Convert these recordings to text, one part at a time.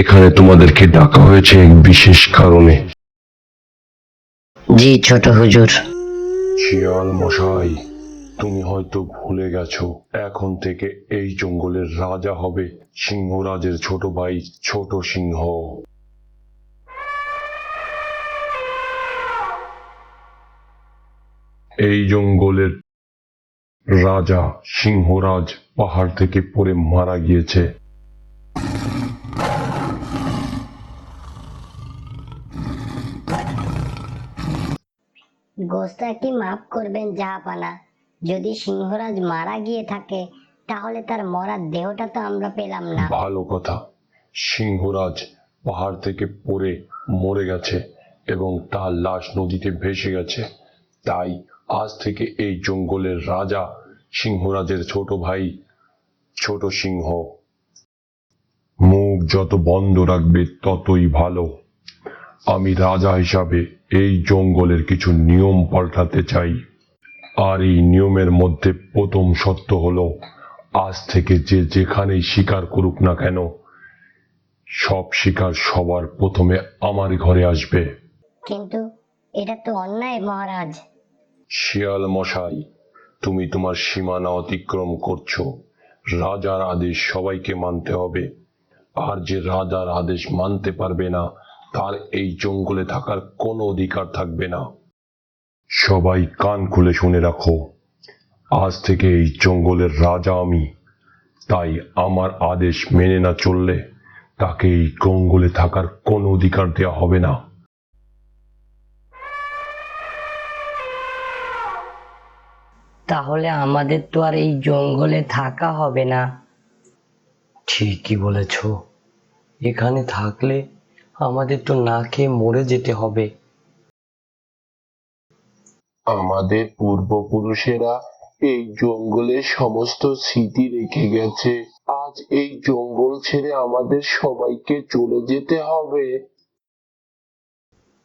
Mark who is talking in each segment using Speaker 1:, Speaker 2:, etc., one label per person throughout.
Speaker 1: এখানে তোমাদেরকে ডাকা হয়েছে এক বিশেষ কারণে।
Speaker 2: জি ছোট হুজুর।
Speaker 1: শিয়াল মশাই, তুমি হয়তো ভুলে গেছো, এখন থেকে এই জঙ্গলের রাজা হবে সিংহরাজের ছোট ভাই ছোট সিংহ। এই জঙ্গলের রাজা সিংহরাজ পাহাড় থেকে পড়ে মারা গিয়েছে।
Speaker 3: গোস্তাটি মাফ করবেন জাহাপানা। যদি সিংহরাজ মারা গিয়ে থাকে তাহলে তার মরার দেহটা তো আমরা পেলাম না।
Speaker 1: ভালো কথা, সিংহরাজ পাহাড় থেকে পড়ে মরে গেছে এবং তার লাশ নদীতে ভেসে গেছে। তাই আজ থেকে এই জঙ্গলের রাজা সিংহরাজের ছোট ভাই ছোট সিংহ। মুখ যত বন্ধ রাখবে ততই ভালো। আমি রাজা হিসাবে এই জঙ্গলের কিছু নিয়ম পাল্টাতে চাই। আর এই নিয়মের মধ্যে প্রথম সত্য হলো, আজ থেকে যে যেখানেই শিকার করুক না কেন, সব শিকার সবার প্রথমে আমার ঘরে আসবে।
Speaker 3: কিন্তু এটা তো অন্যায় মহারাজ।
Speaker 1: শিয়াল মশাই, তুমি তোমার সীমানা অতিক্রম করছো। রাজার আদেশ সবাইকে মানতে হবে, আর যে রাজার আদেশ মানতে পারবে না তার এই জঙ্গলে থাকার কোনো অধিকার থাকবে না। সবাই কান খুলে শুনে রাখো, আজ থেকে এই জঙ্গলের রাজা আমি। তাই আমার আদেশ মেনে না চললে তাকে এই জঙ্গলে থাকার কোনো অধিকার দেওয়া হবে না।
Speaker 2: তাহলে আমাদের তো আর এই জঙ্গলে থাকা হবে না।
Speaker 4: ঠিকই বলেছ, এখানে থাকলে আমাদের তো না খেয়ে মরে যেতে হবে।
Speaker 5: আমাদের পূর্বপুরুষেরা এই জঙ্গলের সমস্ত স্মৃতি রেখে গেছে। আজ এই জঙ্গল ছেড়ে আমাদের সবাইকে চলে যেতে হবে।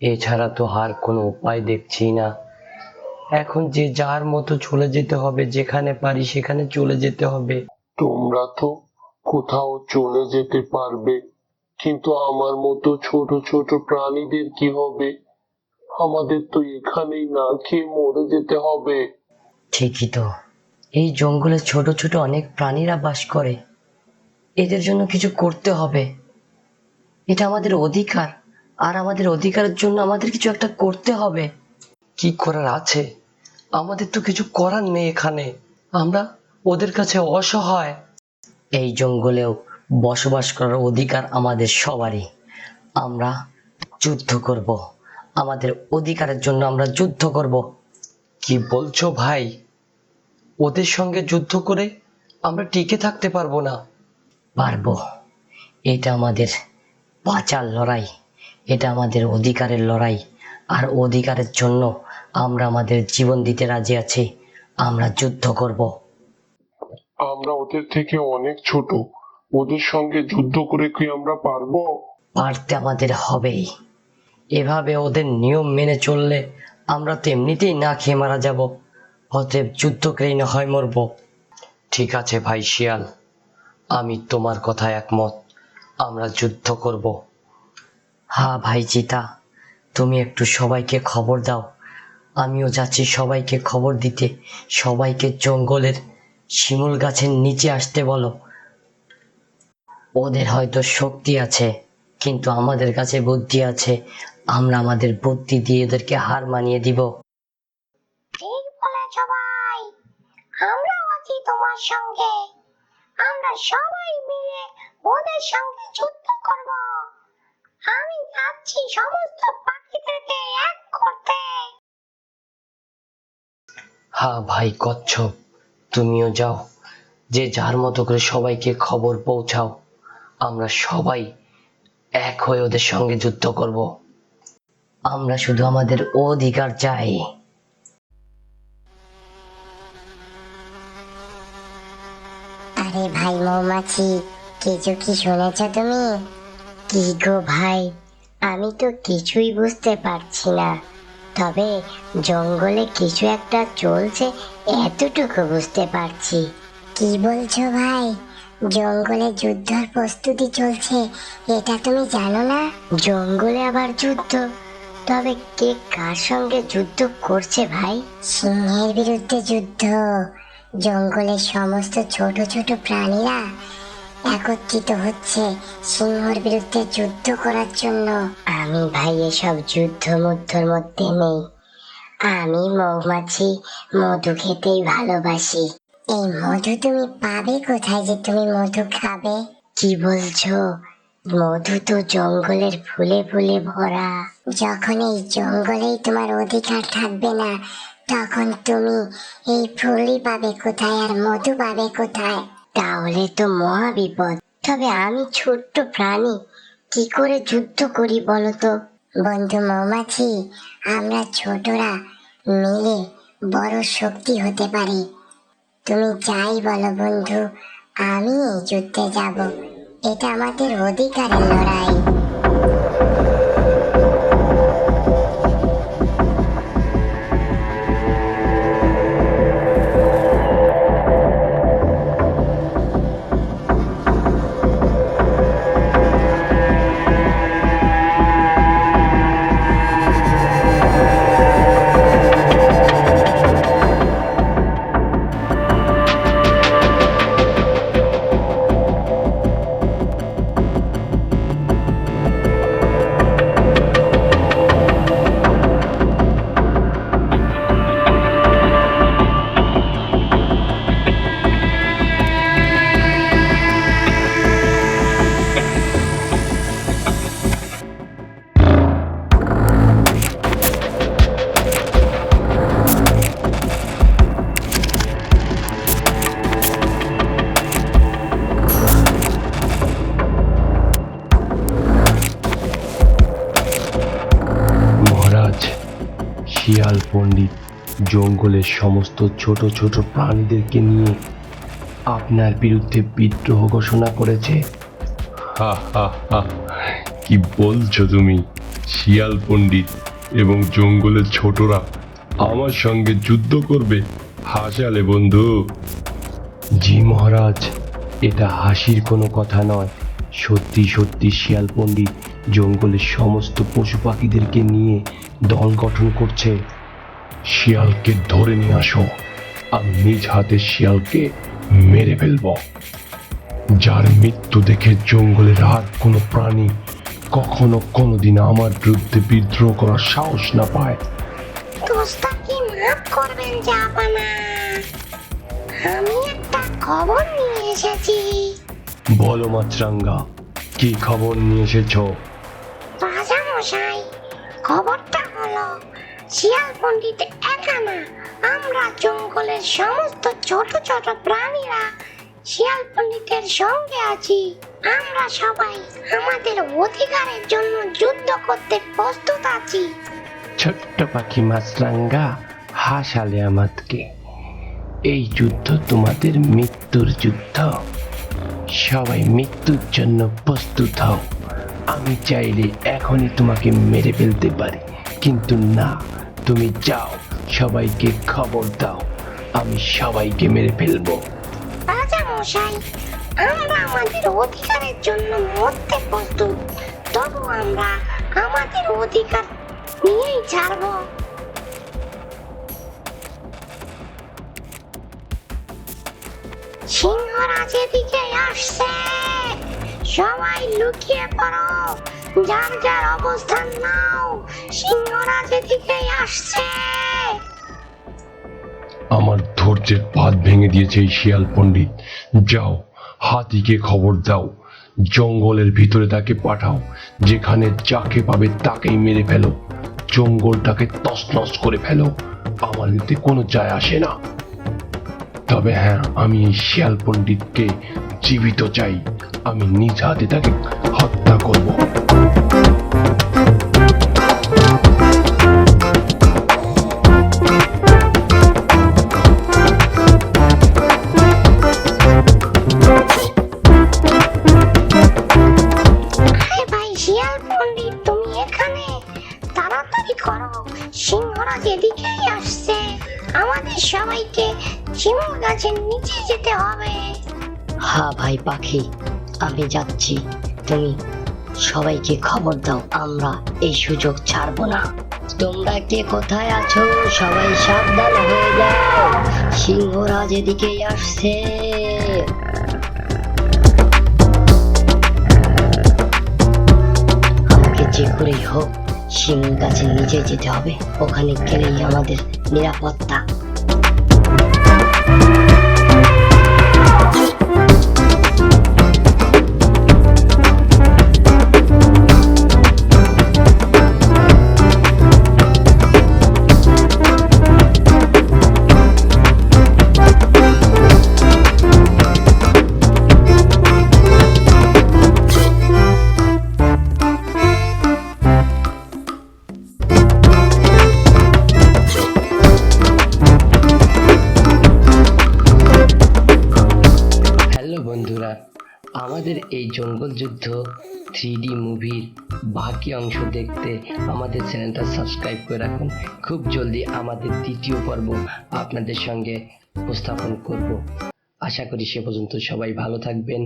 Speaker 4: এছাড়া তো আর কোনো উপায় দেখছি না। এখন যে যার মতো চলে যেতে হবে, যেখানে পারি সেখানে চলে যেতে হবে।
Speaker 5: তোমরা তো কোথাও চলে যেতে পারবে, কিন্তু আমার মতো ছোট ছোট প্রাণীদের কি হবে? আমাদের তো এখানেই না খেয়ে মরে যেতে হবে।
Speaker 2: ঠিকই তো, এই জঙ্গলে ছোট ছোট অনেক প্রাণীরা বাস করে। এদের জন্য কিছু করতে হবে। এটা আমাদের অধিকার, আর আমাদের অধিকারের জন্য আমাদের কিছু একটা করতে হবে।
Speaker 4: কি করার আছে? আমাদের তো কিছু করার নেই এখানে। আমরা ওদের কাছে অসহায়।
Speaker 2: এই জঙ্গলেও বসবাস করার অধিকার আমাদের সবারই। আমরা যুদ্ধ করব, আমাদের অধিকারের জন্য আমরা যুদ্ধ করব।
Speaker 4: কি বলছো ভাই? ওদের সঙ্গে যুদ্ধ করে আমরা টিকে থাকতে পারবো না।
Speaker 2: পারবো। এটা আমাদের বাঁচার লড়াই, এটা আমাদের অধিকারের লড়াই। আর অধিকারের জন্য আমরা আমাদের জীবন দিতে রাজি আছি। আমরা যুদ্ধ করব।
Speaker 5: আমরা ওদের থেকে অনেক ছোট, ওদের সঙ্গে যুদ্ধ করে কি আমরা পারবো?
Speaker 2: পারতে আমাদের হবেই। এভাবে ওদের নিয়ম মেনে চললে আমরা তো এমনিতেই না খেয়ে মারা যাব। অতএব যুদ্ধ করেই না হয় মরবো।
Speaker 4: ঠিক আছে ভাই শিয়াল, আমি তোমার কথায় একমত। আমরা যুদ্ধ করব।
Speaker 2: হ্যাঁ ভাই চিতা, তুমি একটু সবাইকে খবর দাও। আমিও যাচ্ছি সবাইকে খবর দিতে। সবাইকে জঙ্গলের শিমুল গাছের নিচে আসতে বলো। ওদের হয়তো শক্তি আছে, কিন্তু আমাদের কাছে বুদ্ধি আছে। আমরা আমাদের বুদ্ধি দিয়ে ওদেরকে হার মানিয়ে দিব।
Speaker 3: ঠিক বলেছ ভাই, আমরাও আছি তোমার সঙ্গে। আমরা সবাই মিলে ওদের সঙ্গে যুদ্ধ করব। আমি যাচ্ছি সমস্ত পাখিদেরকে এক করতে।
Speaker 4: হ্যাঁ ভাই কচ্ছপ, তুমিও যাও। যে যার মতো করে সবাইকে খবর পৌঁছাও। আমরা সবাই এক হয়ে ওদের সঙ্গে যুদ্ধ করব।
Speaker 2: আমরা শুধু আমাদের অধিকার চাই।
Speaker 3: আরে ভাই মৌমাছি, কিছু কি শুনেছ তুমি? কি গো ভাই, আমি তো কিছুই বুঝতে পারছি না। তবে জঙ্গলে কিছু একটা চলছে এতটুকু বুঝতে পারছি। কি বলছো ভাই? জঙ্গলে যুদ্ধের প্রস্তুতি চলছে, এটা তুমি জানো না? জঙ্গলে আবার যুদ্ধ? তবে কে কার সঙ্গে যুদ্ধ করছে ভাই? সিংহের বিরুদ্ধে যুদ্ধ। জঙ্গলের সমস্ত ছোট ছোট প্রাণীরা একত্রিত হচ্ছে সিংহর বিরুদ্ধে যুদ্ধ করার জন্য। আমি ভাই এসব যুদ্ধ মধ্যের মধ্যে নেই। আমি মৌমাছি, মধু খেতেই ভালোবাসি। এই মধু তুমি পাবে কোথায় যে তুমি মধু খাবে? কি বলছো? মধু তো জঙ্গলের ফুলে ফুলে ভরা। যখন এই জঙ্গলেই তোমার অধিকার থাকবে না, তখন তুমি এই ফুলই পাবে কোথায় আর মধু পাবে কোথায়? তাহলে তো মহা বিপদ। তবে আমি ছোট্ট প্রাণী, কি করে যুদ্ধ করি বলো তো? বন্ধু মৌমাছি, আমরা ছোটরা মিলে বড় শক্তি হতে পারি। তুমি যাই বলো বন্ধু, আমি এই যুদ্ধে যাব। এটা আমাদের অধিকারের লড়াই।
Speaker 1: মহারাজ, শিয়াল পণ্ডিত জঙ্গলের সমস্ত ছোট ছোট প্রাণীদেরকে নিয়ে আপনার বিরুদ্ধে বিদ্রোহ ঘোষণা করেছে। হা হা হা, কি বলছো তুমি? শিয়াল পণ্ডিত এবং জঙ্গলের ছোটরা আমার সঙ্গে যুদ্ধ করবে? হাসালে বন্ধু। জি মহারাজ, এটা হাসির কোনো কথা নয়। সত্যি সত্যি শিয়াল পণ্ডিত জঙ্গলের সমস্ত পশু পাখিদেরকে নিয়ে দল গঠন করছে। শিয়ালকে ধরে নিয়ে আসো, আমি নিজ হাতে শিয়ালকে মেরে ফেলব। যার মৃত্যু দেখে জঙ্গলের আর কোনো প্রাণী কখনো কোনোদিন আমার বিরুদ্ধে বিদ্রোহ করার সাহস না পায়।
Speaker 3: দোস্তাকে মাফ করবেন জাপানা, আমি একটা খবর নিয়ে এসেছি।
Speaker 1: বলো মাছরাঙ্গা, কি খবর নিয়ে এসেছো?
Speaker 3: রাজা মশাই, খবরটা হলো শিয়াল পণ্ডিত একা না, আমরা জঙ্গলের সমস্ত ছোট ছোট প্রাণীরা শিয়াল পণ্ডিতের সঙ্গে আছি। আমরা সবাই আমাদের অধিকারের জন্য যুদ্ধ করতে প্রস্তুত আছি।
Speaker 4: ছোট্ট পাখি মাছরাঙ্গা, হাসালে আমাকে। এই যুদ্ধ তোমাদের মৃত্যুর যুদ্ধ। সবাই মৃত্যুর জন্য প্রস্তুত হও। আমি চাইলে এখনই তোমাকে মেরে ফেলতে পারি, কিন্তু না, তুমি যাও, সবাইকে খবর দাও, আমি সবাইকে মেরে ফেলবো।
Speaker 3: রাজা মশাই, আমরা আমাদের অধিকারের জন্য মরতে প্রস্তুত, তবু আমরা আমাদের অধিকার নিয়েই ছাড়বো। সিংহরাজ এদিকে আসছে, সবাই লুকিয়ে পড়ো, যার যার অবস্থান নাও, সিংহরাজ এদিকে আসছে।
Speaker 1: আমার ধৈর্যের বাঁধ ভেঙে দিয়েছে এই শিয়াল পণ্ডিত। যাও, হাতিকে খবর দাও, জঙ্গলের ভিতরে তাকে পাঠাও, যেখানে যাকে পাবে তাকেই মেরে ফেলো, জঙ্গলটাকে তছনছ করে ফেলো, আমার এতে কোনো যায় আসে না। তবে হ্যাঁ, আমি এই শিয়াল পণ্ডিতকে জীবিত চাই, আমি নিজ হাতে তাকে হত্যা করব।
Speaker 3: সিংহরাজ এদিকেই আসছে, আমাদের সবাইকে শিমুল গাছের নিচে যেতে হবে।
Speaker 2: হ্যাঁ ভাই পাখি, আমি যাচ্ছি। তুমি সবাইকে খবর দাও, আমরা এই সুযোগ ছাড়বো না। তোমরা কে কোথায় আছো? সবাই সাবধান হয়ে যাও, সিংহরাজ এদিকেই আসছে। আমাকে যে করেই হোক সিংহের কাছে নিজে যেতে হবে, ওখানে গেলেই আমাদের নিরাপত্তা।
Speaker 4: হ্যালো বন্ধুরা, আমাদের এই জঙ্গল যুদ্ধ 3D মুভির বাকি অংশ দেখতে আমাদের চ্যানেলটা সাবস্ক্রাইব করে রাখুন। খুব জলদি আমাদের দ্বিতীয় পর্ব আপনাদের সঙ্গে উপস্থাপন করব। আশা করি সে পর্যন্ত সবাই ভালো থাকবেন।